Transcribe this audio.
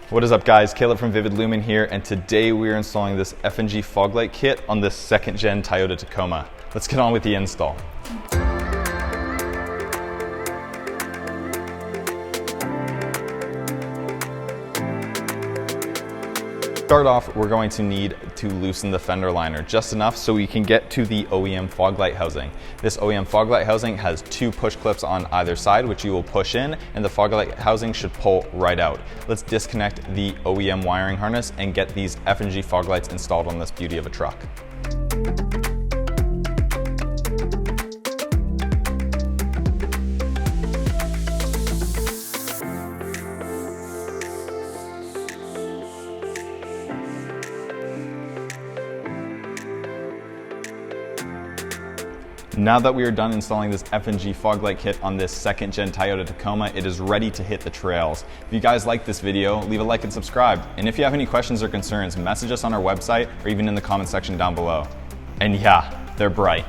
What is up guys, Caleb from Vivid Lumen here, and today we are installing this FNG Fog Light kit on this 2nd gen Toyota Tacoma. Let's get on with the install. Start off, we're going to need to loosen the fender liner just enough so we can get to the OEM fog light housing. This OEM fog light housing has 2 push clips on either side, which you will push in, and the fog light housing should pull right out. Let's disconnect the OEM wiring harness and get these FNG fog lights installed on this beauty of a truck. Now that we are done installing this FNG fog light kit on this 2nd gen Toyota Tacoma, it is ready to hit the trails. If you guys like this video, leave a like and subscribe. And if you have any questions or concerns, message us on our website or even in the comment section down below. And yeah, they're bright.